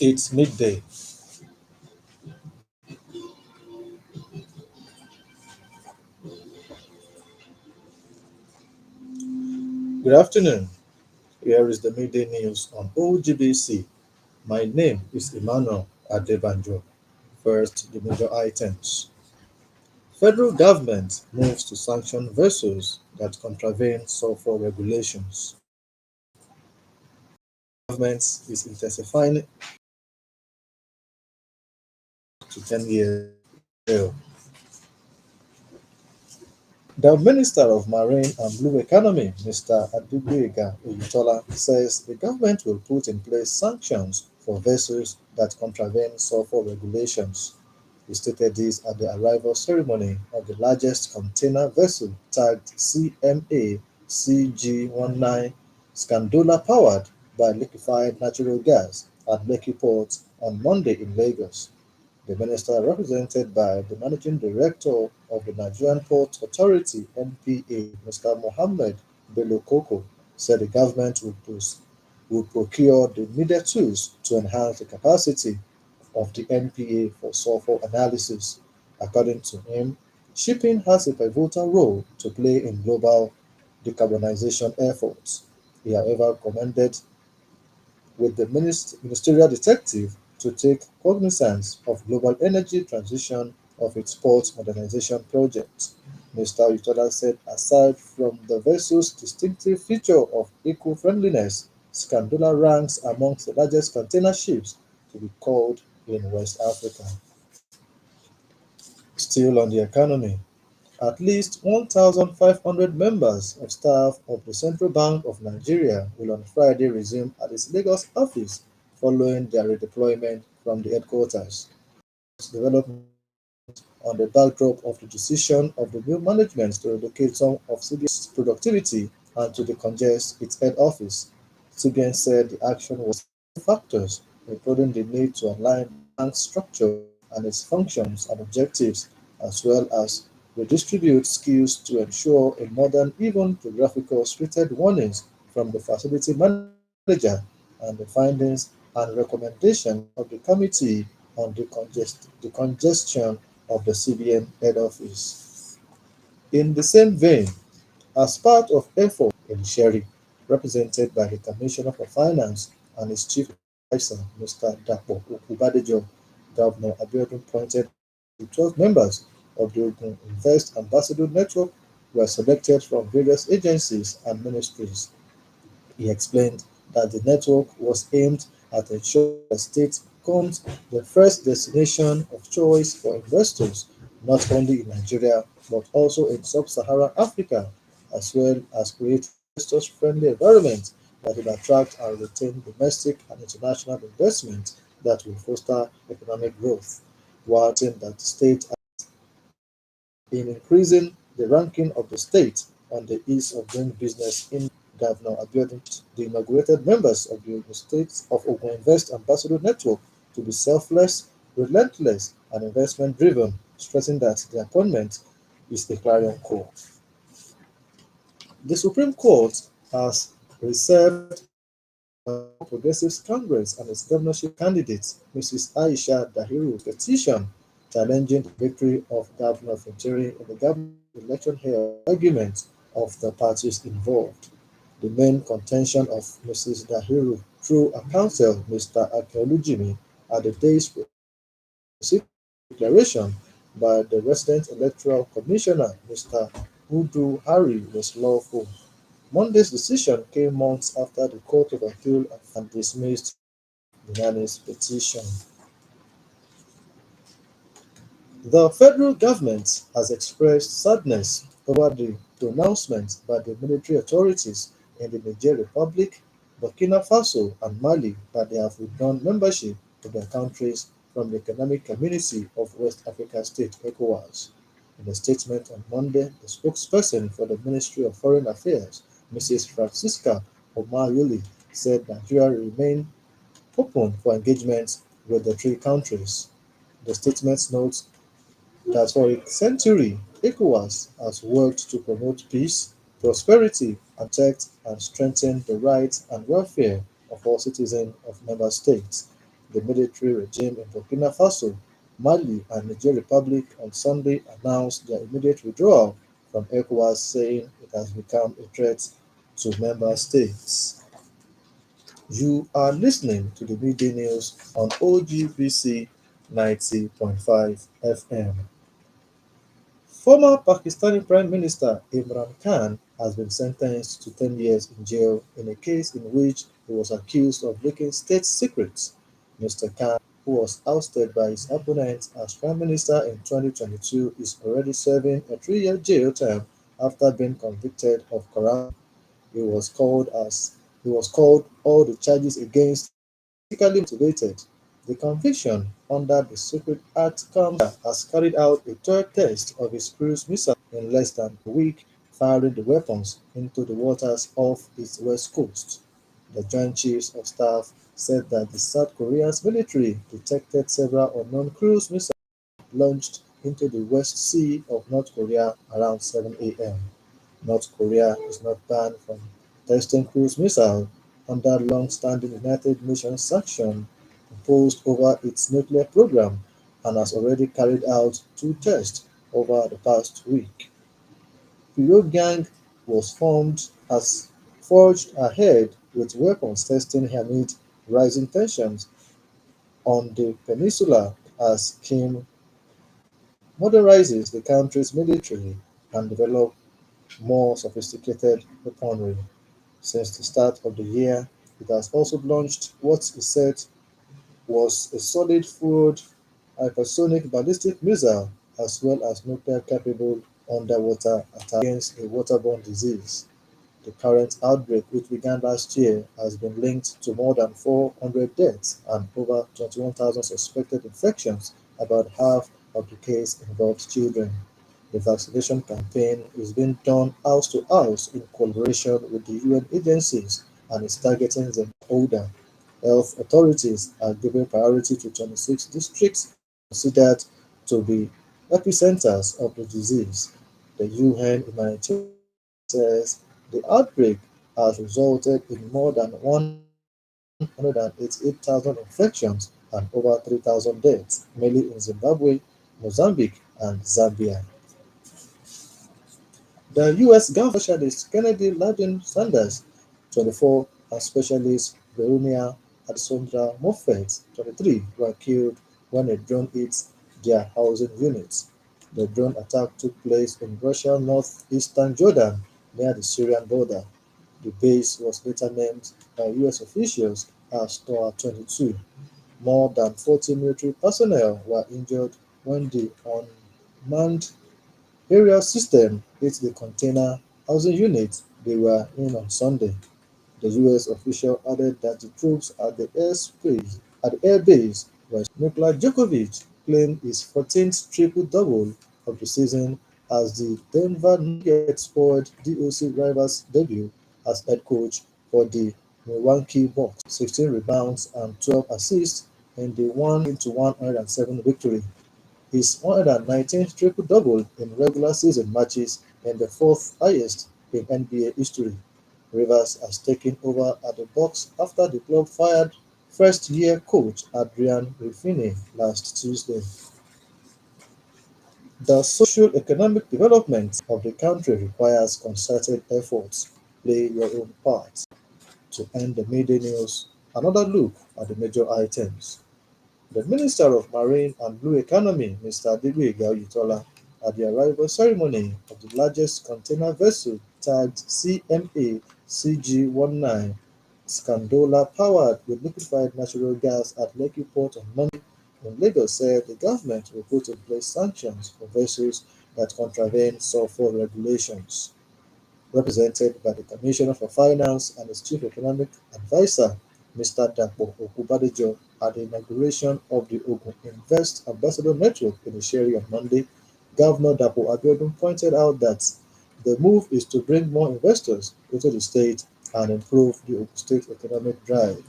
It's midday. Good afternoon. Here is the midday news on OGBC. My name is Emmanuel Adebanjo. First, the major items. Federal government moves to sanction vessels that contravene sulfur regulations. Government is intensifying to 10 years jail. The Minister of Marine and Blue Economy, Mr. Adebanjo Oyetola, says the government will put in place sanctions for vessels that contravene sulfur regulations. He stated this at the arrival ceremony of the largest container vessel tagged CMA CG19 Scandola powered by liquefied natural gas at Lekki Port on Monday in Lagos. The minister, represented by the Managing Director of the Nigerian Port Authority (NPA), Mr. Mohammed Bello Koko, said the government would procure the needed tools to enhance the capacity of the NPA for sulfur analysis. According to him, shipping has a pivotal role to play in global decarbonization efforts. He, however, commended with the ministerial detective to take cognizance of global energy transition of its port modernization project. Mr. Utola said aside from the vessel's distinctive feature of eco-friendliness, Scandola ranks amongst the largest container ships to be called in West Africa. Still on the economy, at least 1,500 members of staff of the Central Bank of Nigeria will on Friday resume at its Lagos office following their redeployment from the headquarters. Development on the backdrop of the decision of the new management to relocate some of CBN's productivity and to decongest its head office. CBN said the action was factors, including the need to align the bank's structure and its functions and objectives, as well as redistribute skills to ensure a modern, even geographical scripted warnings from the facility manager and the findings and recommendations of the committee on decongestion of the CBN head office. In the same vein, as part of effort in Sherry, represented by the Commissioner for Finance and his Chief Advisor, Mr. Dapo Okubadejo, Governor Abiodun pointed to 12 members of the Ogun Invest Ambassador Network were selected from various agencies and ministries. He explained that the network was aimed at ensuring the state becomes the first destination of choice for investors, not only in Nigeria but also in sub-Saharan Africa, as well as create investors-friendly environment that will attract and retain domestic and international investment that will foster economic growth, while saying that the state in increasing the ranking of the state on the ease of doing business in Governor Abiodun, the inaugurated members of the Ogun State of Ogun Invest Ambassador Network to be selfless, relentless, and investment driven, stressing that the appointment is a clarion call. The Supreme Court has reserved Progressive Congress and its governorship candidate, Mrs. Aisha Dahiru's petition challenging the victory of Governor Fintiri in the government election held argument of the parties involved. The main contention of Mrs. Dahiru through her counsel, Mr. Akeolujimi, at the day's declaration by the resident electoral commissioner, Mr. Udu Hari, was lawful. Monday's decision came months after the Court of Appeal and dismissed Binani's petition. The federal government has expressed sadness over the pronouncement by the military authorities in the Niger Republic, Burkina Faso, and Mali that they have withdrawn membership of their countries from the Economic Community of West African States (ECOWAS). In a statement on Monday, the spokesperson for the Ministry of Foreign Affairs, Mrs. Francisca Omayuli, said Nigeria remained open for engagement with the three countries. The statement notes that for a century, ECOWAS has worked to promote peace, prosperity, protect and strengthen the rights and welfare of all citizens of member states. The military regime in Burkina Faso, Mali, and Niger Republic on Sunday announced their immediate withdrawal from ECOWAS, saying it has become a threat to member states. You are listening to the midday news on OGBC 90.5 FM. Former Pakistani Prime Minister Imran Khan has been sentenced to 10 years in jail in a case in which he was accused of leaking state secrets. Mr. Khan, who was ousted by his opponent as Prime Minister in 2022, is already serving a 3-year jail term after being convicted of corruption. He was called as he was called all the charges against politically motivated. The conviction under the Secret Act comes has carried out a third test of his cruise missile in less than a week, firing the weapons into the waters off its west coast. The Joint Chiefs of Staff said that the South Korea's military detected several unknown cruise missiles launched into the West Sea of North Korea around 7 a.m. North Korea is not banned from testing cruise missiles under long-standing United Nations sanctions imposed over its nuclear program and has already carried out two tests over the past week. Pyongyang was formed as forged ahead with weapons testing amid rising tensions on the peninsula as Kim modernizes the country's military and develops more sophisticated weaponry. Since the start of the year, it has also launched what it said was a solid-fueled hypersonic ballistic missile as well as nuclear-capable underwater attack against a waterborne disease. The current outbreak, which began last year, has been linked to more than 400 deaths and over 21,000 suspected infections. About half of the cases involved children. The vaccination campaign is being done house to house in collaboration with the UN agencies and is targeting the older. Health authorities are giving priority to 26 districts considered to be epicenters of the disease. The UN humanitarian says the outbreak has resulted in more than 188,000 infections and over 3,000 deaths, mainly in Zimbabwe, Mozambique, and Zambia. The U.S. government specialist Kennedy Lardon Sanders, 24, and specialist Veronia Alessandra Moffett, 23, were killed when a drone hit their housing units. The drone attack took place in Russia's northeastern Jordan near the Syrian border. The base was later named by U.S. officials as Tower 22. More than 40 military personnel were injured when the unmanned aerial system hit the container housing unit they were in on Sunday. The U.S. official added that the troops at the air base were Nikola Djokovic claimed his 14th triple-double of the season as the Denver Nuggets spoiled DOC rivals' debut as head coach for the Milwaukee Bucks, 16 rebounds and 12 assists in the 101-107 victory. His 119th triple-double in regular season matches and the fourth highest in NBA history. Rivers has taken over at the Bucks after the club fired first-year coach Adrian Griffin last Tuesday. The socio-economic development of the country requires concerted efforts. Play your own part. To end the midday news, another look at the major items. The Minister of Marine and Blue Economy, Mr. Adebanjo Oyetola, at the arrival ceremony of the largest container vessel tagged CMA CG-19 Scandola powered with liquefied natural gas at Lekki Port on Monday in Lagos said the government will put in place sanctions for vessels that contravene sulfur regulations. Represented by the Commissioner for Finance and his Chief Economic Advisor, Mr. Dapo Okubadejo, at the inauguration of the Ogun Invest Ambassador Network in Isheri on Monday, Governor Dapo Abiodun pointed out that the move is to bring more investors into the state and improve the Ogun State economic drive.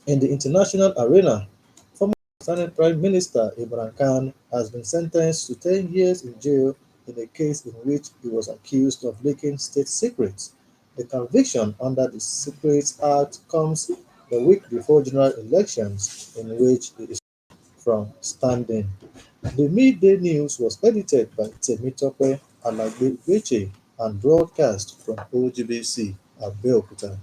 In the international arena, former Pakistani Prime Minister Imran Khan has been sentenced to 10 years in jail in a case in which he was accused of leaking state secrets. The conviction under the Secrets Act comes the week before general elections, in which he is from standing. The midday news was edited by Temitope Alagbeche and broadcast from OGBC Abeokuta.